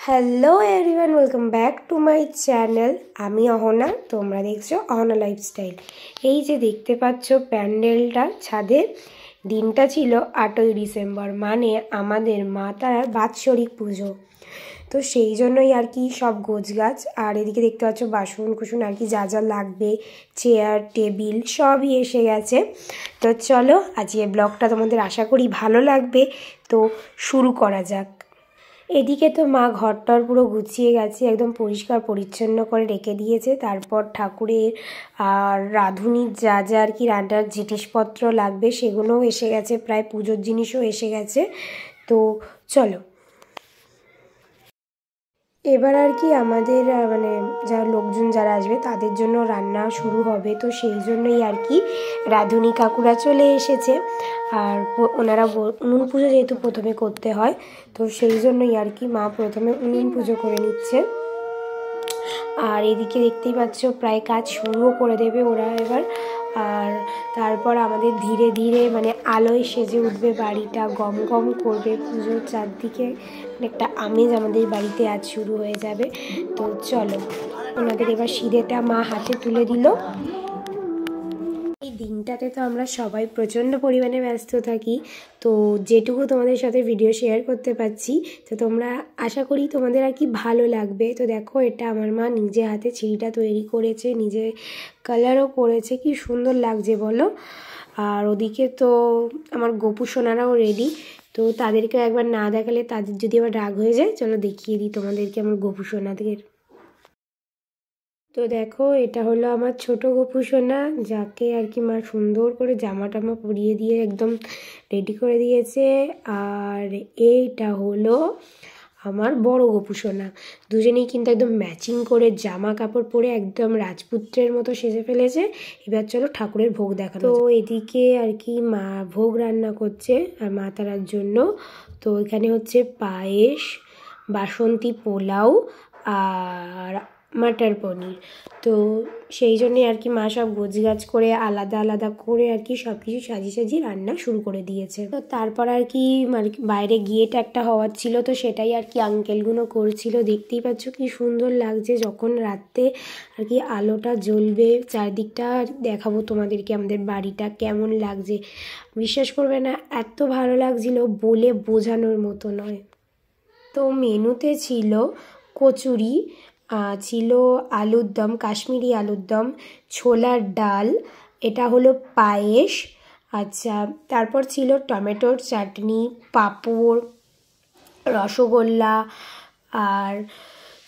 Hello everyone, welcome back to my channel. আমি অহনা, তোমরা দেখছো অহনা লাইফস্টাইল। এই যে দেখতে পাচ্ছ প্যান্ডেলটা ছাদে, দিনটা ছিল 8ই ডিসেম্বর, মানে আমাদের মা তারার বাৎসরিক পুজো। তো সেই জন্যই আর কি সব গোছগাছ, আর এদিকে দেখতে পাচ্ছ বাসন কুসুন আর কি যা যা লাগবে, চেয়ার টেবিল সবই এসে গেছে। তো চলো আজকে ব্লগটা তোমাদের আশা করি ভালো লাগবে। তো শুরু করা যাক। এদিকে তো মা ঘরটার পুরো গুছিয়ে গেছে, একদম পরিষ্কার পরিচ্ছন্ন করে রেখে দিয়েছে। তারপর ঠাকুরের আর রাঁধুনির যা যা আর কি রান্নার জিনিসপত্র লাগবে সেগুলোও এসে গেছে, প্রায় পুজোর জিনিসও এসে গেছে। তো চলো এবার আর কি আমাদের মানে যারা লোকজন যারা আসবে তাদের জন্য রান্না শুরু হবে। তো সেই জন্যই আর কি রাঁধুনি কাকুরা চলে এসেছে। আর ওনারা উনুন পুজো যেহেতু প্রথমে করতে হয়, তো সেই জন্যই আর কি মা প্রথমে উনুন পুজো করে নিচ্ছে। আর এদিকে দেখতেই পাচ্ছ প্রায় কাজ শুরুও করে দেবে ওরা এবার। আর তারপর আমাদের ধীরে ধীরে মানে আলোয় সেজে উঠবে বাড়িটা, গম গম করবে, পুজোর চারদিকে একটা আমেজ আমাদের বাড়িতে আজ শুরু হয়ে যাবে। তো চলো ওনাদের এবার সিঁড়েটা মা হাতে তুলে দিল। এই দিনটাতে তো আমরা সবাই প্রচণ্ড পরিমাণে ব্যস্ত থাকি, তো যেটুকু তোমাদের সাথে ভিডিও শেয়ার করতে পারছি তো তোমরা আশা করি তোমাদের আর কি ভালো লাগবে। তো দেখো এটা আমার মা নিজে হাতে সিঁড়িটা তৈরি করেছে, নিজে কালারও করেছে, কি সুন্দর লাগছে বলো। আর ওদিকে তো আমার গোপু সোনারাও রেডি, তো তাদেরকে একবার না দেখালে তাদের যদি আবার রাগ হয়ে যায়, চলো দেখিয়ে দিই তোমাদেরকে আমার গোপু সোনাদের। তো দেখো এটা হলো আমার ছোট গোপু সোনা, যাকে আর কি মা সুন্দর করে জামা টামা পরিয়ে দিয়ে একদম রেডি করে দিয়েছে। আর এইটা হলো আমার বড় গোপু সোনা। দুজনেই কিন্তু একদম ম্যাচিং করে জামা কাপড় পরে একদম রাজপুত্রের মতো সেজে ফেলেছে। এবার চলো ঠাকুরের ভোগ দেখানো। তো এদিকে আর কি মা ভোগ রান্না করছে আর মা তারার জন্য। তো এখানে হচ্ছে পায়েস, বাসন্তী পোলাও আর মাটার পনির। তো সেই জন্যে আর কি মা সব গোছগাছ করে আলাদা আলাদা করে আর কি সব কিছু সাজিয়ে সাজিয়ে রান্না শুরু করে দিয়েছে। তো তারপর আর কি বাইরে গেট একটা হওয়ার ছিল, তো সেটাই আর কি আঙ্কেলগুলো করছিল। দেখতেই পাচ্ছ কি সুন্দর লাগছে, যখন রাতে আর কি আলোটা জ্বলবে চারদিকটা দেখাবো তোমাদেরকে আমাদের বাড়িটা কেমন লাগছে। বিশ্বাস করবে না, এত ভালো লাগছিল বলে বোঝানোর মতো নয়। তো মেনুতে ছিল কচুরি, ছিল আলুর দম, কাশ্মীরি আলুর দম, ছোলার ডাল, এটা হলো পায়েস। আচ্ছা, তারপর ছিল টমেটোর চাটনি, পাঁপড়, রসগোল্লা, আর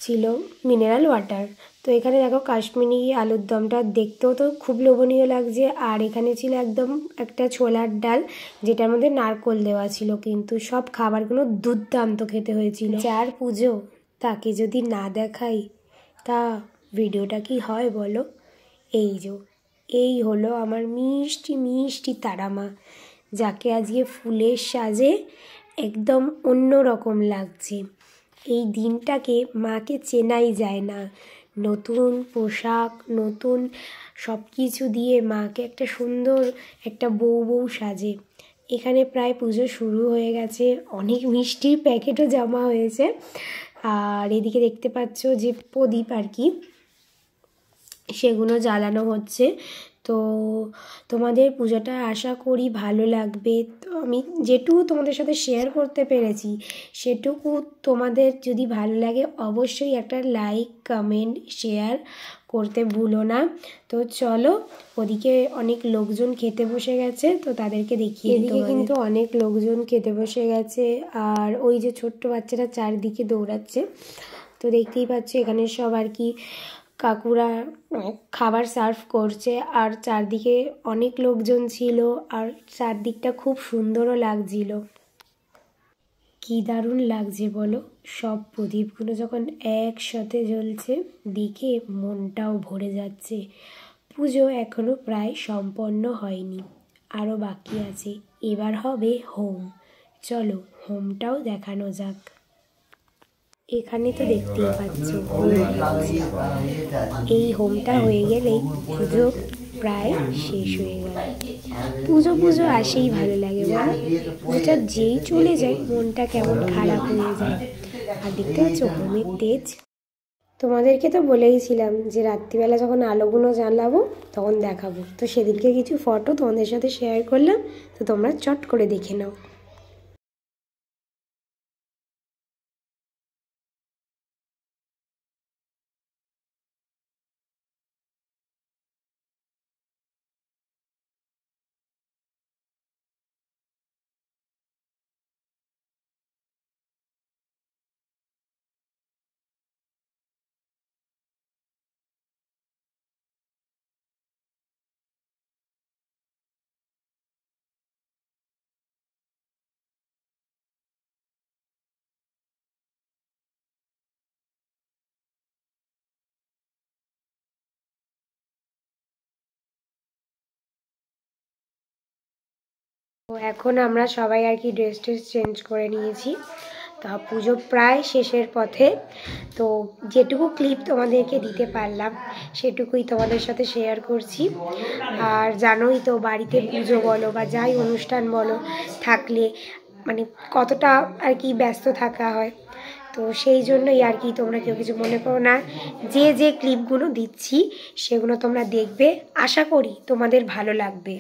ছিল মিনারেল ওয়াটার। তো এখানে দেখো কাশ্মীরি আলুর দমটা দেখতেও তো খুব লোভনীয় লাগছে। আর এখানে ছিল একদম একটা ছোলার ডাল, যেটার মধ্যে নারকোল দেওয়া ছিল, কিন্তু সব খাবারগুলো দুর্দান্ত খেতে হয়েছিল। যার পুজো তাকে যদি না দেখাই তা ভিডিওটা কি হয় বলো। এই হলো আমার মিষ্টি মিষ্টি তারা মা, যাকে আজকে ফুলের সাজে একদম অন্য রকম লাগছে। এই দিনটাকে মাকে চেনাই যায় না, নতুন পোশাক নতুন সব কিছু দিয়ে মাকে একটা সুন্দর একটা বউ সাজে। এখানে প্রায় পুজো শুরু হয়ে গেছে, অনেক মিষ্টির প্যাকেটও জমা হয়েছে। আর এদিকে দেখতে পাচ্ছ যে প্রদীপ আর কি সেগুলো জ্বালানো হচ্ছে। তো তোমাদের পুজোটা আশা করি ভালো লাগবে। তো আমি যেটুকু তোমাদের সাথে শেয়ার করতে পেরেছি সেটুকু তোমাদের যদি ভালো লাগে অবশ্যই একটা লাইক কমেন্ট শেয়ার করতে ভুলো না। তো চলো ওদিকে অনেক লোকজন খেতে বসে গেছে, তো তাদেরকে দেখিয়ে দিই। এদিকে কিন্তু অনেক লোকজন খেতে বসে গেছে, আর ওই যে ছোট্ট বাচ্চারা চারদিকে দৌড়াচ্ছে। তো দেখতেই পাচ্ছ এখানে সব আর কি কাকুরা খাবার সার্ভ করছে, আর চারদিকে অনেক লোকজন ছিল, আর চারদিকটা খুব সুন্দরও লাগছিল। কি দারুণ লাগছে বলো, সব প্রদীপগুলো যখন একসাথে জ্বলছে দেখে মনটাও ভরে যাচ্ছে। পুজো এখনো প্রায় সম্পন্ন হয়নি, আরও বাকি আছে। এবার হবে হোম, চলো হোমটাও দেখানো যাক। এখানে তো দেখতেই পাচ্ছ এই হোমটা হয়ে গেলেই পুজো প্রায় শেষ হয়ে গেল। পুজো আসেই ভালো লাগে বলো, পুজোটা যেই চলে যায় মনটা কেমন খারাপ হয়ে যায়। আর দেখতে পাচ্ছ ঘুমের তেজ। তোমাদেরকে তো বলেইছিলাম যে রাত্রিবেলা যখন আলোগুলো জ্বালাবো তখন দেখাবো, তো সেদিনকে কিছু ফটো তোমাদের সাথে শেয়ার করলাম, তো তোমরা চট করে দেখে নাও। তো এখন আমরা সবাই আর কি ড্রেস চেঞ্জ করে নিয়েছি, তা পুজো প্রায় শেষের পথে। তো যেটুকু ক্লিপ তোমাদেরকে দিতে পারলাম সেটুকুই তোমাদের সাথে শেয়ার করছি। আর জানোই তো বাড়িতে পুজো বলো বা যাই অনুষ্ঠান বলো থাকলে মানে কতটা আর কি ব্যস্ত থাকা হয়, তো সেই জন্যই আর কি তোমরা কেউ কিছু মনে করো না। যে যে ক্লিপগুলো দিচ্ছি সেগুলো তোমরা দেখবে, আশা করি তোমাদের ভালো লাগবে।